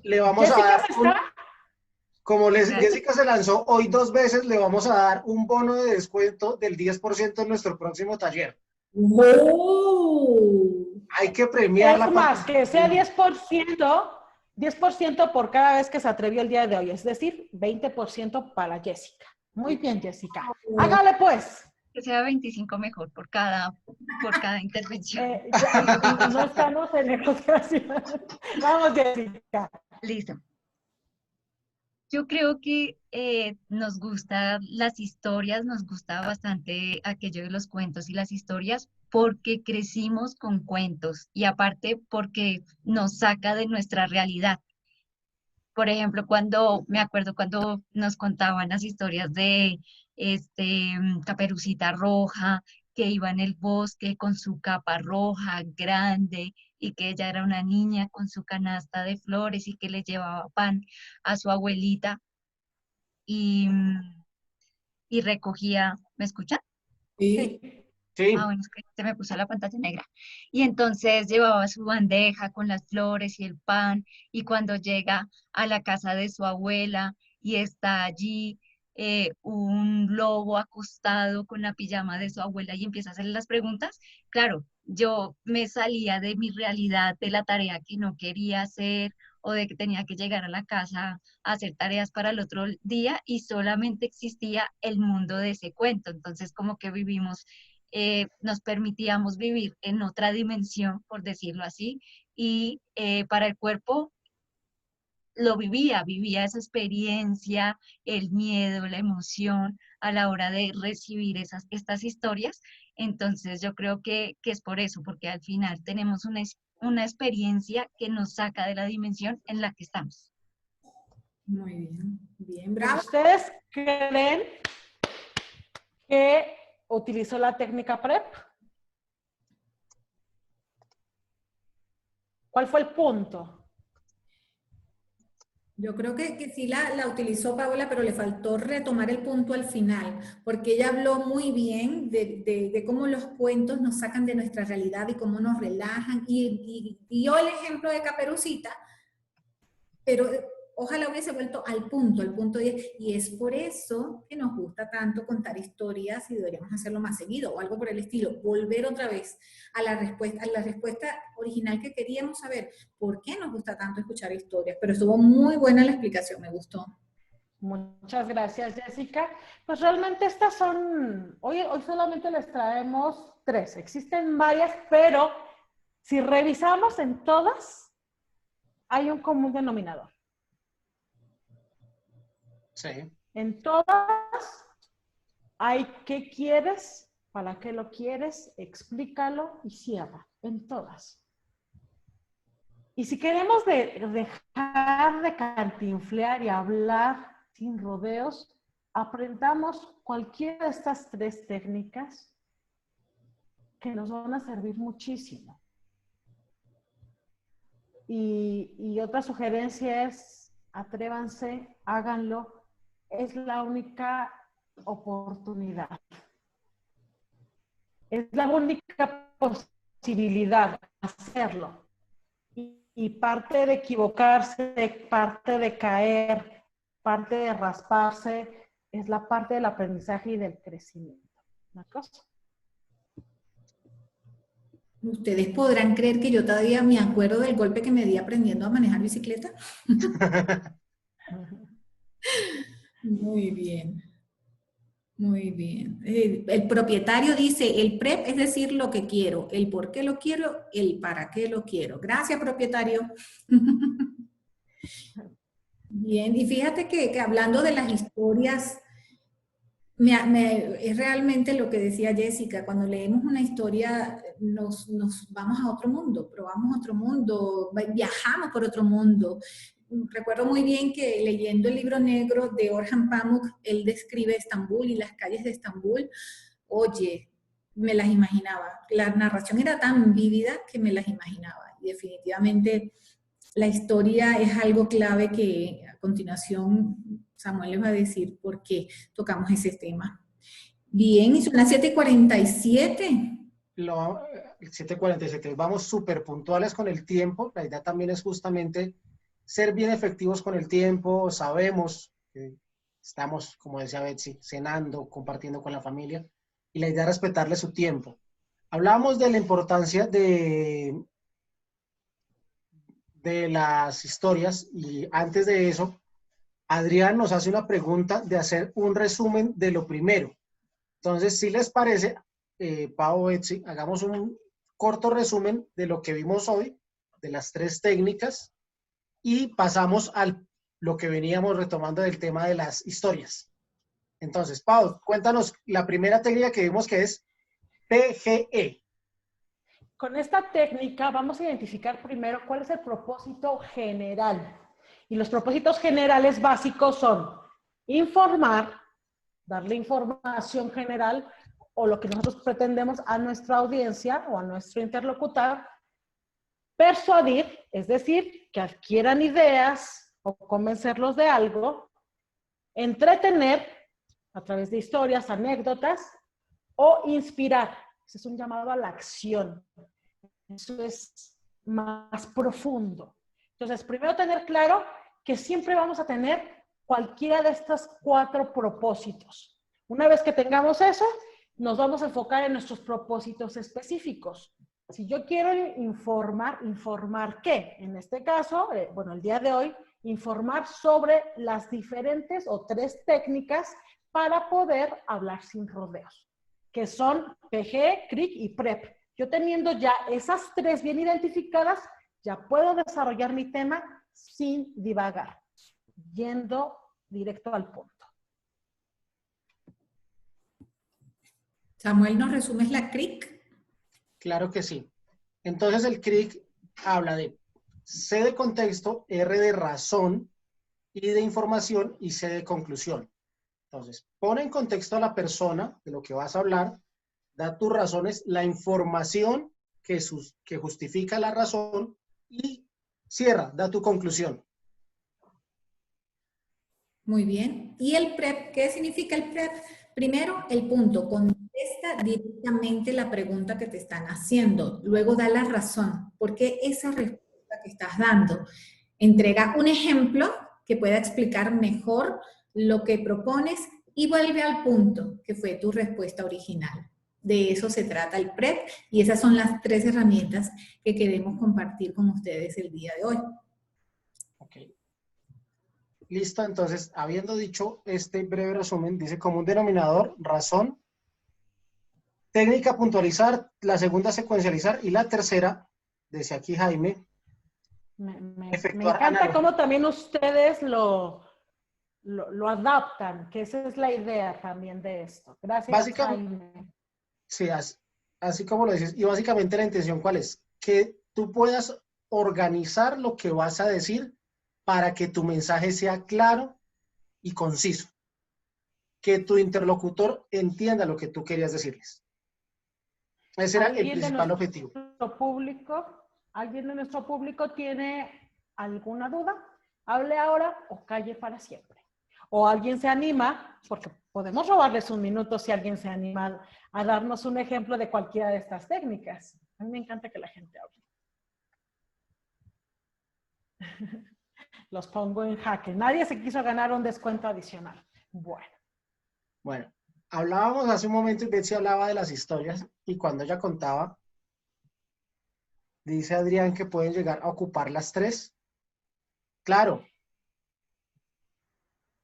S2: le vamos a
S3: Jessica
S2: dar
S3: está.
S2: Jessica se lanzó hoy 2 veces, le vamos a dar un bono de descuento del 10% en nuestro próximo taller.
S4: ¡Oh!
S2: Hay que premiarla.
S3: Es más, que sea 10% por cada vez que se atrevió el día de hoy, es decir, 20% para Jessica. Muy bien, Jessica. Hágale pues.
S8: que sea 25 mejor por cada intervención.
S3: No estamos en negociación. Vamos, Jessica.
S8: Listo. Yo creo que nos gustan las historias, nos gusta bastante aquello de los cuentos y las historias porque crecimos con cuentos y aparte porque nos saca de nuestra realidad. Por ejemplo, me acuerdo cuando nos contaban las historias de Caperucita Roja, que iba en el bosque con su capa roja grande y que ella era una niña con su canasta de flores y que le llevaba pan a su abuelita y, y recogía, ¿me escuchan?
S4: Sí.
S2: Sí,
S8: Bueno, es que se me puso la pantalla negra. Y entonces llevaba su bandeja con las flores y el pan, y cuando llega a la casa de su abuela y está allí un lobo acostado con la pijama de su abuela y empieza a hacerle las preguntas, claro, yo me salía de mi realidad, de la tarea que no quería hacer o de que tenía que llegar a la casa a hacer tareas para el otro día y solamente existía el mundo de ese cuento. Entonces como que nos permitíamos vivir en otra dimensión, por decirlo así, y para el cuerpo vivía esa experiencia, el miedo, la emoción a la hora de recibir estas historias. Entonces yo creo que es por eso, porque al final tenemos una experiencia que nos saca de la dimensión en la que estamos.
S4: Muy bien, bien, bravo.
S3: ¿Ustedes creen que utilizó la técnica PrEP? ¿Cuál fue el punto?
S4: Yo creo que sí la utilizó Paola, pero le faltó retomar el punto al final, porque ella habló muy bien de cómo los cuentos nos sacan de nuestra realidad y cómo nos relajan, y dio el ejemplo de Caperucita, pero ojalá hubiese vuelto al punto 10, y es por eso que nos gusta tanto contar historias y deberíamos hacerlo más seguido, o algo por el estilo, volver otra vez a la respuesta original que queríamos saber, ¿por qué nos gusta tanto escuchar historias? Pero estuvo muy buena la explicación, me gustó.
S3: Muchas gracias, Jessica. Pues realmente estas son, hoy solamente les traemos 3, existen varias, pero si revisamos en todas, hay un común denominador.
S2: Sí.
S3: En todas hay qué quieres, para qué lo quieres, explícalo y cierra. En todas. Y si queremos dejar de cantinflear y hablar sin rodeos, aprendamos cualquiera de estas tres técnicas que nos van a servir muchísimo. Y otra sugerencia es, atrévanse, háganlo. Es la única oportunidad. Es la única posibilidad de hacerlo. Y parte de equivocarse, parte de caer, parte de rasparse, es la parte del aprendizaje y del crecimiento. ¿Una cosa?
S4: ¿Ustedes podrán creer que yo todavía me acuerdo del golpe que me di aprendiendo a manejar bicicleta? Muy bien. Muy bien. El propietario dice, el PREP es decir lo que quiero, el por qué lo quiero, el para qué lo quiero. Gracias, propietario. Bien, y fíjate que hablando de las historias, es realmente lo que decía Jessica, cuando leemos una historia nos vamos a otro mundo, probamos otro mundo, viajamos por otro mundo. Recuerdo muy bien que leyendo el libro negro de Orhan Pamuk, él describe Estambul y las calles de Estambul. Oye, me las imaginaba. La narración era tan vívida que me las imaginaba. Y definitivamente la historia es algo clave que a continuación Samuel les va a decir por qué tocamos ese tema. Bien, y son las 7:47.
S2: 7:47. Vamos súper puntuales con el tiempo. La idea también es justamente ser bien efectivos con el tiempo. Sabemos que estamos, como decía Betsy, cenando, compartiendo con la familia, y la idea es respetarle su tiempo. Hablábamos de la importancia de las historias, y antes de eso, Adrián nos hace una pregunta de hacer un resumen de lo primero. Entonces, si les parece, Pau, Betsy, hagamos un corto resumen de lo que vimos hoy, de las tres técnicas, y pasamos a lo que veníamos retomando del tema de las historias. Entonces, Pau, cuéntanos la primera técnica que vimos, que es PGE.
S3: Con esta técnica vamos a identificar primero cuál es el propósito general. Y los propósitos generales básicos son informar, darle información general o lo que nosotros pretendemos a nuestra audiencia o a nuestro interlocutor. Persuadir, es decir, que adquieran ideas o convencerlos de algo. Entretener a través de historias, anécdotas, o inspirar. Ese es un llamado a la acción. Eso es más profundo. Entonces, primero tener claro que siempre vamos a tener cualquiera de estos 4 propósitos. Una vez que tengamos eso, nos vamos a enfocar en nuestros propósitos específicos. Si yo quiero informar, ¿informar qué? En este caso, bueno, el día de hoy, informar sobre las diferentes o 3 técnicas para poder hablar sin rodeos, que son PG, CRIC y PREP. Yo teniendo ya esas 3 bien identificadas, ya puedo desarrollar mi tema sin divagar, yendo directo al punto.
S4: Samuel, ¿nos resumes la CRIC?
S2: Claro que sí. Entonces el CRIC habla de C de contexto, R de razón, I de información y C de conclusión. Entonces, pone en contexto a la persona de lo que vas a hablar, da tus razones, la información que justifica la razón y cierra, da tu conclusión.
S4: Muy bien. ¿Y el PREP? ¿Qué significa el PREP? Primero, el punto. Contesta directamente la pregunta que te están haciendo. Luego da la razón. ¿Por qué esa respuesta que estás dando? Entrega un ejemplo que pueda explicar mejor lo que propones y vuelve al punto, que fue tu respuesta original. De eso se trata el PREP y esas son las 3 herramientas que queremos compartir con ustedes el día de hoy.
S2: Ok. Listo, entonces, habiendo dicho este breve resumen, dice común denominador, razón, técnica puntualizar, la segunda secuencializar y la tercera, dice aquí Jaime,
S3: Me
S2: efectuar
S3: encanta
S2: analogía.
S3: cómo también ustedes lo lo adaptan, que esa es la idea también de esto. Gracias,
S2: Básicamente,
S3: Jaime.
S2: sí, así como lo dices. Y básicamente la intención, ¿cuál es? Que tú puedas organizar lo que vas a decir para que tu mensaje sea claro y conciso. Que tu interlocutor entienda lo que tú querías decirles. Ese era el principal objetivo.
S3: ¿Alguien de nuestro público tiene alguna duda? Hable ahora o calle para siempre. O alguien se anima, porque podemos robarles un minuto si alguien se anima a darnos un ejemplo de cualquiera de estas técnicas. A mí me encanta que la gente hable. Los pongo en jaque. Nadie se quiso ganar un descuento adicional.
S2: Bueno, hablábamos hace un momento y Betsy hablaba de las historias y cuando ella contaba, dice Adrián que pueden llegar a ocupar las 3. Claro.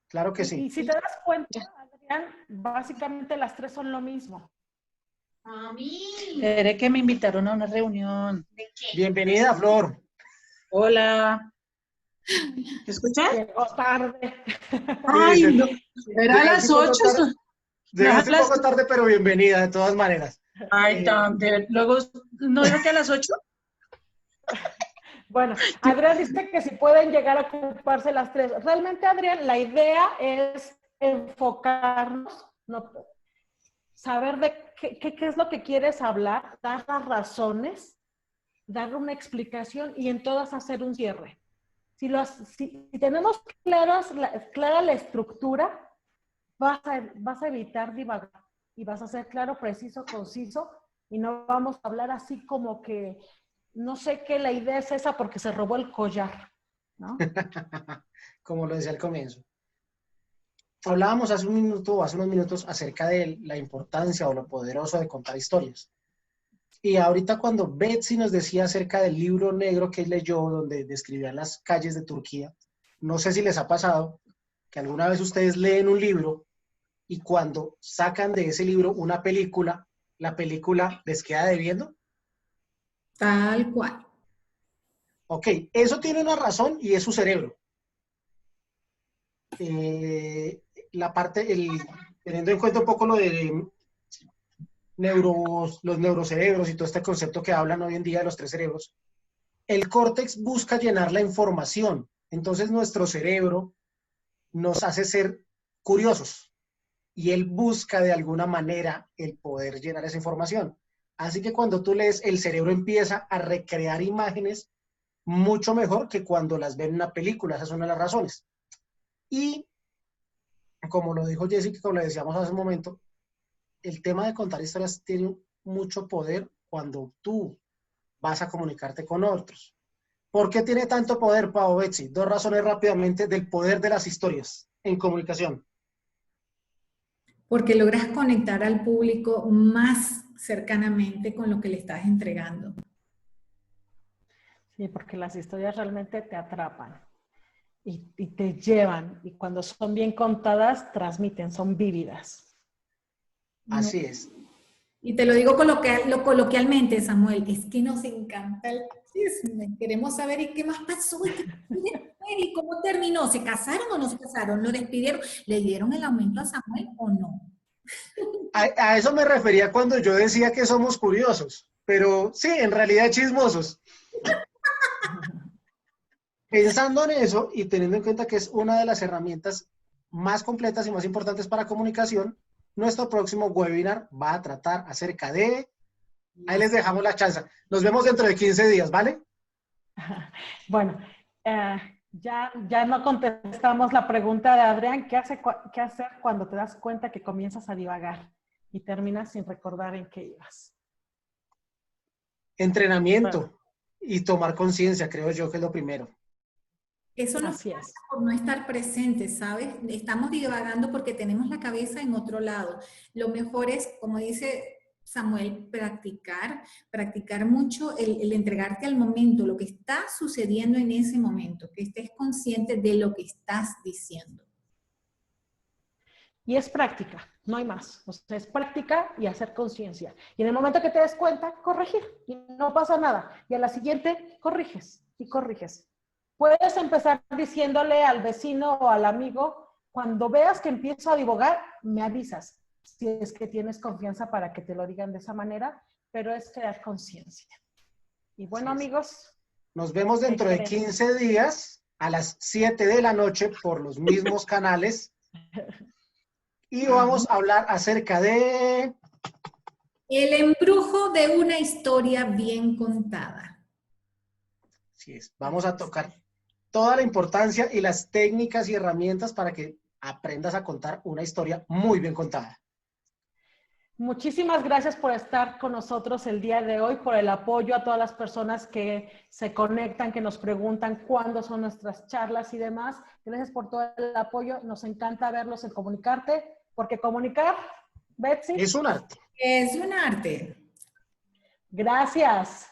S2: Claro que sí.
S3: Y si te das cuenta, Adrián, básicamente las 3 son lo mismo.
S9: Veré que me invitaron a una reunión.
S2: Bienvenida, Flor.
S9: Hola. ¿Me escuchas?
S3: Llegó tarde.
S9: Ay, no. Era a las 8.
S2: Llegaste un poco tarde, pero bienvenida de todas maneras.
S9: Ay, luego, ¿no digo que a las 8?
S3: Bueno, Adrián dice que si pueden llegar a ocuparse las 3. Realmente, Adrián, la idea es enfocarnos, saber de qué es lo que quieres hablar, dar las razones, dar una explicación y en todas hacer un cierre. Si tenemos clara la estructura, vas a evitar divagar y vas a ser claro, preciso, conciso y no vamos a hablar así como que no sé qué, la idea es esa porque se robó el collar, ¿no?
S2: Como lo decía al comienzo. Hablábamos hace unos minutos acerca de la importancia o lo poderoso de contar historias. Y ahorita cuando Betsy nos decía acerca del libro negro que leyó, donde describía las calles de Turquía, no sé si les ha pasado que alguna vez ustedes leen un libro y cuando sacan de ese libro una película, la película les queda debiendo.
S4: Tal cual.
S2: Ok, eso tiene una razón y es su cerebro. Teniendo en cuenta un poco lo de los neurocerebros y todo este concepto que hablan hoy en día de los 3 cerebros, el córtex busca llenar la información. Entonces nuestro cerebro nos hace ser curiosos y él busca de alguna manera el poder llenar esa información. Así que cuando tú lees, el cerebro empieza a recrear imágenes mucho mejor que cuando las ve en una película. Esa es una de las razones. Y como lo dijo Jessica, como le decíamos hace un momento, el tema de contar historias tiene mucho poder cuando tú vas a comunicarte con otros. ¿Por qué tiene tanto poder, Pau, Betsy? 2 razones rápidamente del poder de las historias en comunicación.
S4: Porque logras conectar al público más cercanamente con lo que le estás entregando.
S3: Sí, porque las historias realmente te atrapan y te llevan. Y cuando son bien contadas, transmiten, son vívidas.
S2: Así es.
S4: Y te lo digo coloquialmente, Samuel, es que nos encanta el chisme. Queremos saber y qué más pasó, y cómo terminó. ¿Se casaron o no se casaron? ¿Lo despidieron? ¿Le dieron el aumento a Samuel o no?
S2: A eso me refería cuando yo decía que somos curiosos, pero sí, en realidad chismosos. Pensando en eso y teniendo en cuenta que es una de las herramientas más completas y más importantes para comunicación, nuestro próximo webinar va a tratar acerca de... Ahí les dejamos la chance. Nos vemos dentro de 15 días, ¿vale?
S3: Bueno, ya no contestamos la pregunta de Adrián. ¿Qué hacer cuando te das cuenta que comienzas a divagar y terminas sin recordar en qué ibas?
S2: Entrenamiento y tomar conciencia, creo yo que es lo primero.
S4: Eso nos pasa por no estar presentes, ¿sabes? Estamos divagando porque tenemos la cabeza en otro lado. Lo mejor es, como dice Samuel, practicar mucho el entregarte al momento, lo que está sucediendo en ese momento, que estés consciente de lo que estás diciendo.
S3: Y es práctica, no hay más. O sea, es práctica y hacer conciencia. Y en el momento que te des cuenta, corregir. Y no pasa nada. Y a la siguiente, corriges y corriges. Puedes empezar diciéndole al vecino o al amigo Cuando veas que empiezo a divagar, me avisas. Si es que tienes confianza para que te lo digan de esa manera, pero es crear conciencia. Y bueno,
S2: Así es.
S3: amigos.
S2: Nos vemos dentro de 15 días a las 7 de la noche por los mismos canales. Y vamos a hablar acerca de...
S4: El embrujo de una historia bien contada.
S2: Así es. Vamos a tocar toda la importancia y las técnicas y herramientas para que aprendas a contar una historia muy bien contada.
S3: Muchísimas gracias por estar con nosotros el día de hoy, por el apoyo a todas las personas que se conectan, que nos preguntan cuándo son nuestras charlas y demás. Gracias por todo el apoyo. Nos encanta verlos en Comunicarte, porque comunicar, Betsy,
S2: Es un arte.
S4: Es un arte.
S3: Gracias.